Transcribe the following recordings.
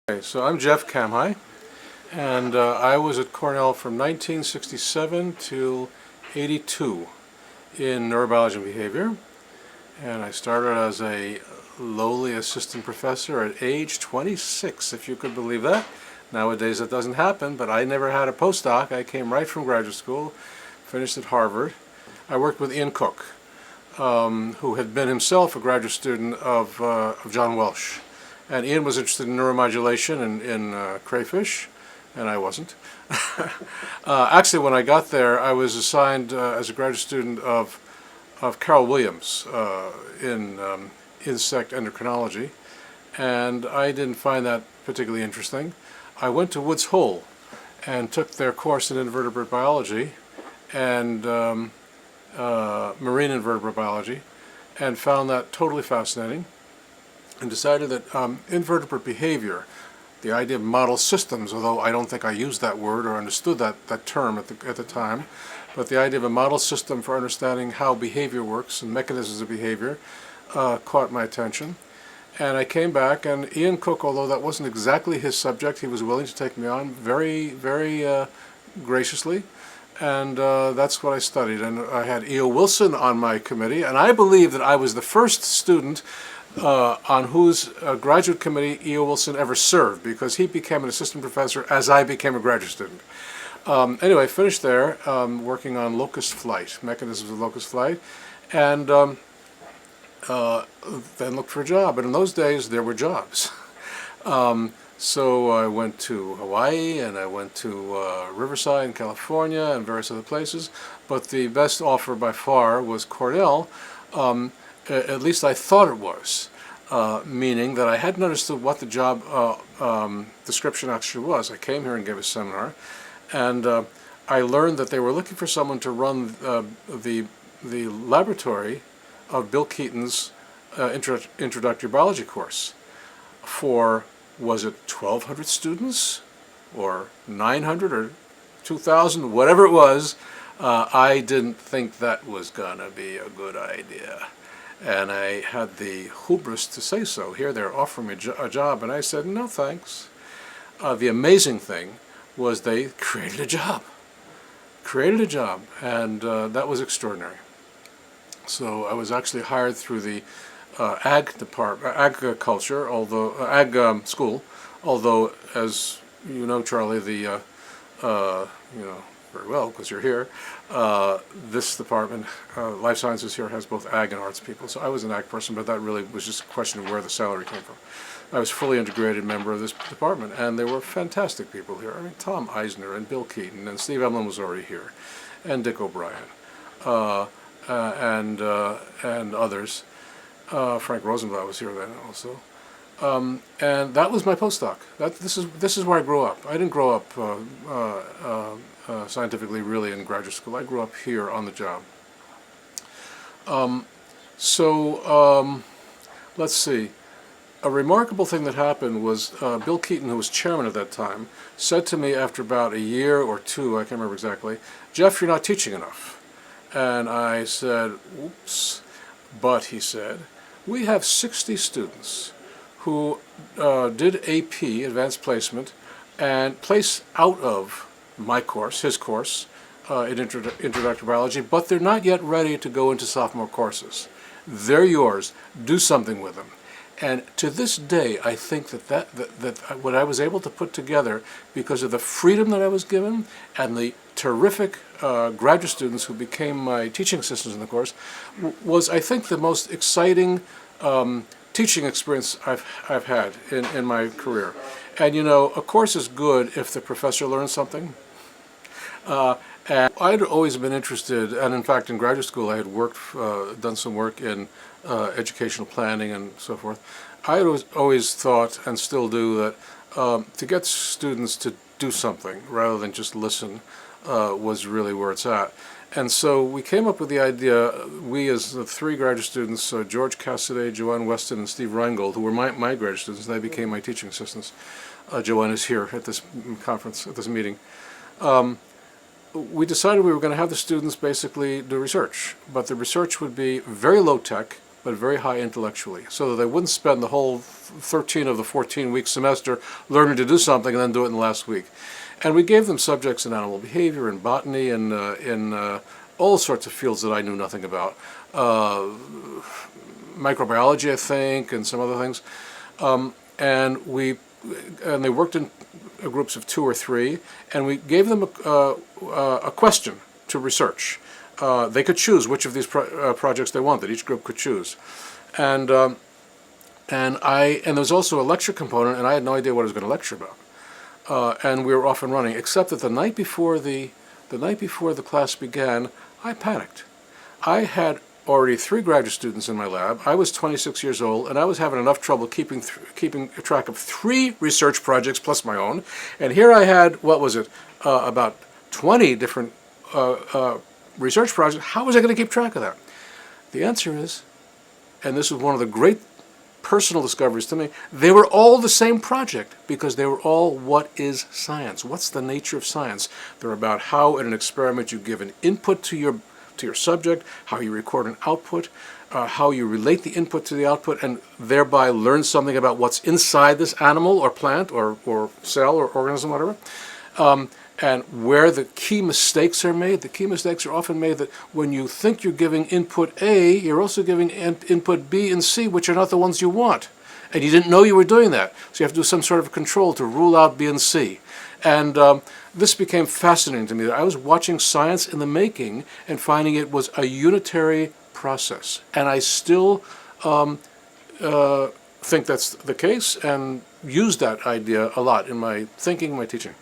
Okay, so I'm Jeff Camhi, and I was at Cornell from 1967 to 82 in neurobiology and behavior, and I started as a lowly assistant professor at age 26, if you could believe that. Nowadays that doesn't happen, but I never had a postdoc. I came right from graduate school, finished at Harvard. I worked with Ian Cook, who had been himself a graduate student of John Welsh. And Ian was interested in neuromodulation in crayfish, and I wasn't. Actually, when I got there, I was assigned as a graduate student of Carol Williams in insect endocrinology, and I didn't find that particularly interesting. I went to Woods Hole and took their course in invertebrate biology and marine invertebrate biology, and found that totally fascinating, and decided that invertebrate behavior, the idea of model systems, although I don't think I used that word or understood that term at the time, but the idea of a model system for understanding how behavior works and mechanisms of behavior caught my attention. And I came back, and Ian Cook, although that wasn't exactly his subject, he was willing to take me on very, very graciously. And that's what I studied. And I had E.O. Wilson on my committee, and I believe that I was the first student on whose graduate committee E.O. Wilson ever served, because he became an assistant professor as I became a graduate student. Anyway, I finished there working on locust flight, mechanisms of locust flight, and then looked for a job. And in those days, there were jobs. So I went to Hawaii, and I went to Riverside in California and various other places. But the best offer by far was Cornell. At least I thought it was, meaning that I hadn't understood what the job description actually was. I came here and gave a seminar, and I learned that they were looking for someone to run the laboratory of Bill Keaton's introductory biology course for, was it 1,200 students or 900 or 2,000, whatever it was. I didn't think that was gonna be a good idea. And I had the hubris to say so. Here they're offering me a job, and I said, no thanks. The amazing thing was they created a job. And that was extraordinary. So I was actually hired through the ag department, agriculture, although ag school. Although, as you know, Charlie, the you know very well because you're here. This department, life sciences here, has both ag and arts people. So I was an ag person, but that really was just a question of where the salary came from. I was a fully integrated member of this department, and there were fantastic people here. I mean, Tom Eisner and Bill Keaton, and Steve Emlin was already here, and Dick O'Brien, and others. Frank Rosenblatt was here then also. And that was my postdoc. This is where I grew up. I didn't grow up scientifically really in graduate school. I grew up here on the job. Let's see. A remarkable thing that happened was Bill Keaton, who was chairman at that time, said to me after about a year or two, I can't remember exactly, "Jeff, you're not teaching enough." And I said, "Oops." But he said, "We have 60 students who did AP, Advanced Placement, and place out of my course, his course, in Introductory Biology, but they're not yet ready to go into sophomore courses. They're yours. Do something with them." And to this day, I think that what I was able to put together, because of the freedom that I was given and the terrific graduate students who became my teaching assistants in the course, was, I think, the most exciting teaching experience I've had in my career. And you know, a course is good if the professor learns something. And I'd always been interested, and in fact in graduate school I had done some work in educational planning and so forth. I always thought, and still do, that to get students to do something rather than just listen was really where it's at. And so we came up with the idea, we as the three graduate students, George Cassidy, Joanne Weston, and Steve Reingold, who were my graduate students, they became my teaching assistants. Joanne is here at this conference, at this meeting. We decided we were going to have the students basically do research, but the research would be very low tech, but very high intellectually, so that they wouldn't spend the whole 13 of the 14-week semester learning to do something and then do it in the last week. And we gave them subjects in animal behavior and botany and in all sorts of fields that I knew nothing about. Microbiology, I think, and some other things. And they worked in groups of 2 or 3, and we gave them a question to research. They could choose which of these projects they wanted. Each group could choose, and there was also a lecture component, and I had no idea what I was going to lecture about. And we were off and running, except that the night before the class began, I panicked. I had already 3 graduate students in my lab. I was 26 years old, and I was having enough trouble keeping track of 3 research projects plus my own. And here I had, what was it, about 20 different research projects. How was I going to keep track of that? The answer is, and this was one of the great personal discoveries to me, they were all the same project because they were all, what is science? What's the nature of science? They're about how in an experiment you give an input to your subject, how you record an output, how you relate the input to the output, and thereby learn something about what's inside this animal or plant or cell or organism, whatever. And where the key mistakes are made. The key mistakes are often made that when you think you're giving input A, you're also giving input B and C, which are not the ones you want. And you didn't know you were doing that. So you have to do some sort of control to rule out B and C. And this became fascinating to me. I was watching science in the making and finding it was a unitary process. And I still think that's the case and use that idea a lot in my thinking, my teaching.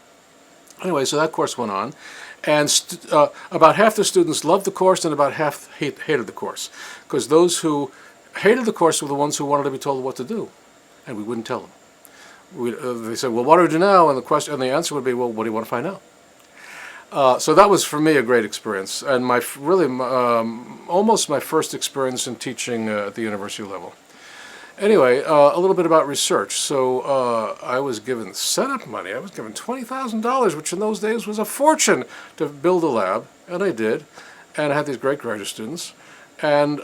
Anyway, so that course went on, and about half the students loved the course and about half hated the course, because those who hated the course were the ones who wanted to be told what to do, and we wouldn't tell them. They said, well, what do we do now? And the answer would be, well, what do you want to find out? So that was, for me, a great experience, and almost my first experience in teaching at the university level. Anyway, a little bit about research. So I was given setup money. I was given $20,000, which in those days was a fortune, to build a lab, and I did. And I had these great graduate students. And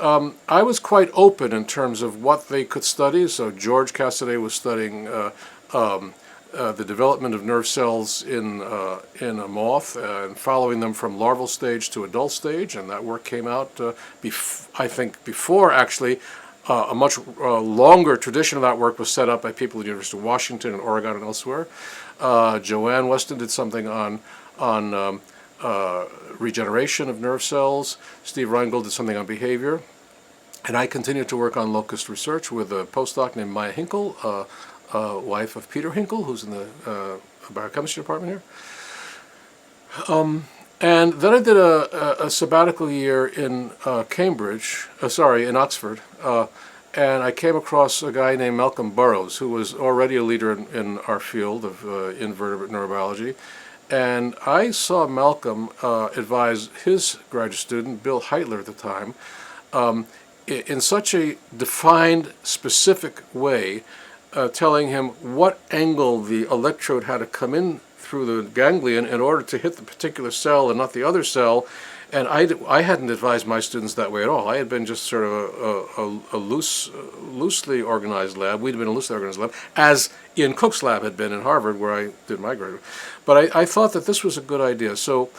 I was quite open in terms of what they could study. So George Cassaday was studying the development of nerve cells in a moth and following them from larval stage to adult stage. And that work came out, I think, before actually a much longer tradition of that work was set up by people at the University of Washington and Oregon and elsewhere. Joanne Weston did something on regeneration of nerve cells. Steve Reingold did something on behavior. And I continued to work on locust research with a postdoc named Maya Hinkle, wife of Peter Hinkle, who's in the biochemistry department here. And then I did a sabbatical year in in Oxford, and I came across a guy named Malcolm Burrows, who was already a leader in our field of invertebrate neurobiology. And I saw Malcolm advise his graduate student, Bill Heitler at the time, in such a defined, specific way, telling him what angle the electrode had to come in through the ganglion in order to hit the particular cell and not the other cell. And I hadn't advised my students that way at all. I had been just sort of a loosely organized lab. We'd been a loosely organized lab, as Ian Cook's lab had been in Harvard, where I did my graduate. But I thought that this was a good idea. So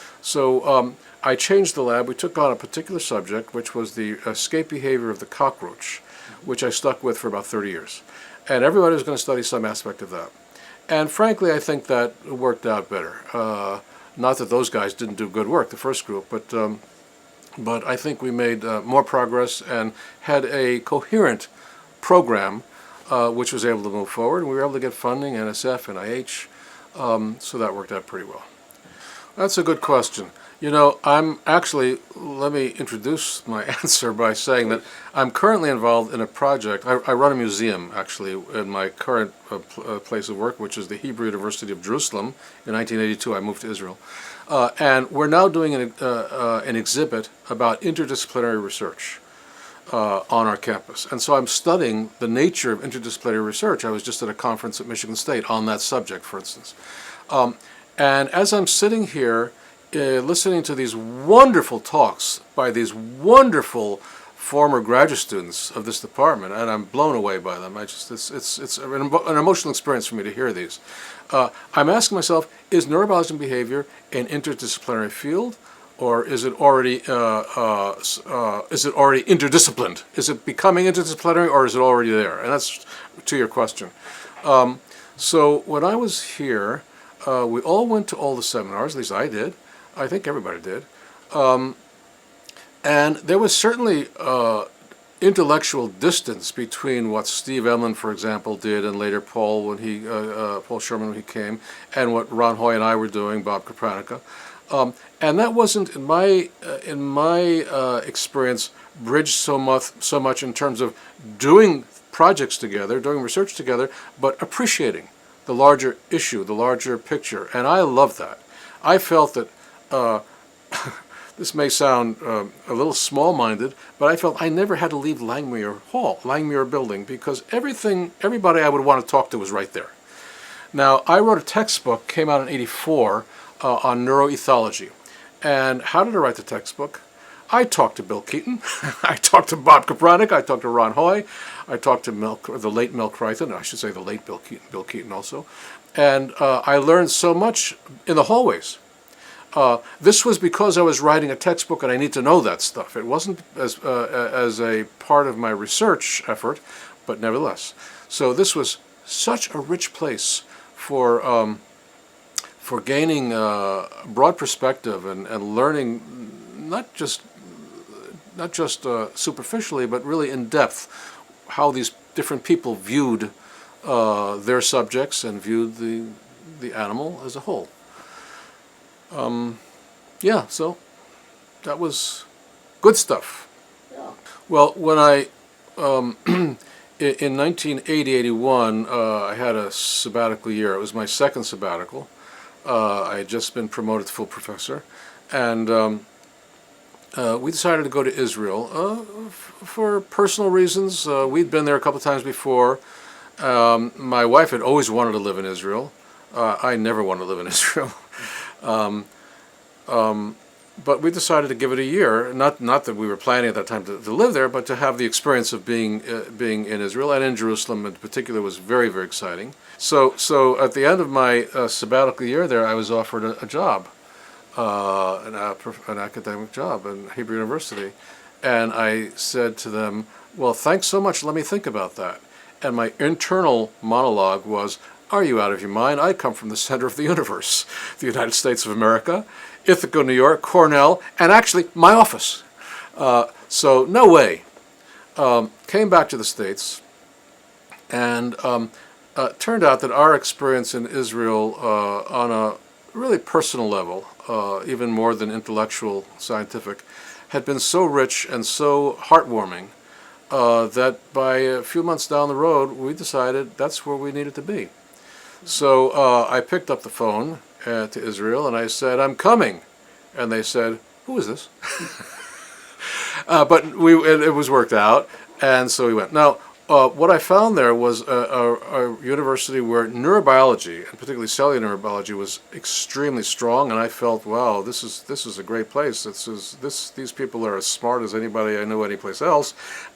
I changed the lab. We took on a particular subject, which was the escape behavior of the cockroach, which I stuck with for about 30 years. And everybody was going to study some aspect of that. And frankly, I think that worked out better. Not that those guys didn't do good work, the first group, but I think we made more progress and had a coherent program which was able to move forward. We were able to get funding, NSF, NIH, so that worked out pretty well. That's a good question. You know, let me introduce my answer by saying that I'm currently involved in a project. I run a museum, actually, in my current place of work, which is the Hebrew University of Jerusalem. In 1982, I moved to Israel. And we're now doing an exhibit about interdisciplinary research on our campus. And so I'm studying the nature of interdisciplinary research. I was just at a conference at Michigan State on that subject, for instance. And as I'm sitting here, listening to these wonderful talks by these wonderful former graduate students of this department, and I'm blown away by them. It's an emotional experience for me to hear these. I'm asking myself, is neurobiology and behavior an interdisciplinary field, or is it already interdisciplined? Is it becoming interdisciplinary, or is it already there? And that's to your question. So when I was here, we all went to all the seminars. At least I did. I think everybody did. And there was certainly intellectual distance between what Steve Emlen, for example, did, and later Paul Sherman when he came, and what Ron Hoy and I were doing, Bob Kopranica. And that wasn't, in my experience, bridged so much in terms of doing projects together, doing research together, but appreciating the larger issue, the larger picture. And I love that. I felt that, this may sound a little small-minded, but I felt I never had to leave Langmuir Building, because everybody I would want to talk to was right there. Now, I wrote a textbook, came out in '84, on neuroethology. And how did I write the textbook? I talked to Bill Keaton, I talked to Bob Kopranica, I talked to Ron Hoy, I talked to the late Mel Crichton, I should say the late Bill Keaton also. And I learned so much in the hallways. This was because I was writing a textbook and I need to know that stuff. It wasn't as a part of my research effort, but nevertheless. So this was such a rich place for gaining broad perspective and learning not just superficially, but really in depth, how these different people viewed their subjects and viewed the animal as a whole. Yeah, so that was good stuff. Yeah. Well, when I in 1980-81, I had a sabbatical year. It was my second sabbatical. I had just been promoted to full professor, and we decided to go to Israel for personal reasons. We'd been there a couple of times before. My wife had always wanted to live in Israel. I never wanted to live in Israel. But we decided to give it a year. Not that we were planning at that time to live there, but to have the experience of being in Israel, and in Jerusalem in particular was very, very exciting. So at the end of my sabbatical year there, I was offered a job, an academic job in Hebrew University, and I said to them, "Well, thanks so much. Let me think about that." And my internal monologue was, "Are you out of your mind? I come from the center of the universe, the United States of America, Ithaca, New York, Cornell, and actually my office. So no way." Came back to the States, and turned out that our experience in Israel on a really personal level, even more than intellectual, scientific, had been so rich and so heartwarming that by a few months down the road, we decided that's where we needed to be. So I picked up the phone to Israel and I said, "I'm coming." And they said, "Who is this?" But it was worked out, and so we went. Now, what I found there was a university where neurobiology, and particularly cellular neurobiology, was extremely strong, and I felt, wow, this is a great place. These people are as smart as anybody I know anyplace else,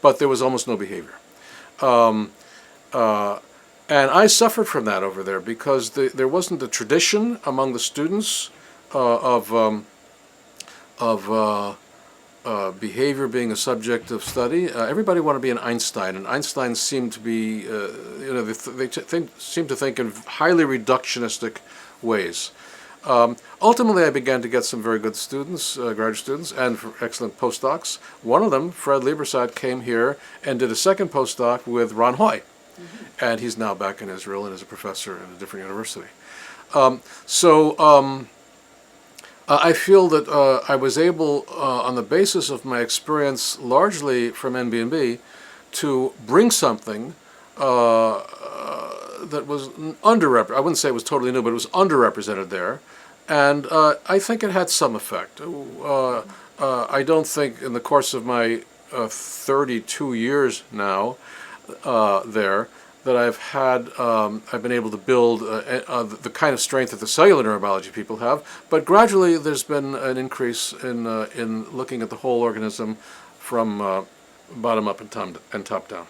but there was almost no behavior. And I suffered from that over there because there wasn't a tradition among the students of behavior being a subject of study. Everybody wanted to be an Einstein, and Einstein seemed to be, they seemed to think in highly reductionistic ways. Ultimately, I began to get some very good students, graduate students, and excellent postdocs. One of them, Fred Liebersat, came here and did a second postdoc with Ron Hoy. Mm-hmm. And he's now back in Israel and is a professor at a different university. I feel that I was able, on the basis of my experience largely from NBNB, to bring something that was underrepresented. I wouldn't say it was totally new, but it was underrepresented there. And I think it had some effect. I don't think in the course of my 32 years now there, that I've been able to build the kind of strength that the cellular neurobiology people have, but gradually there's been an increase in looking at the whole organism from bottom up and top down.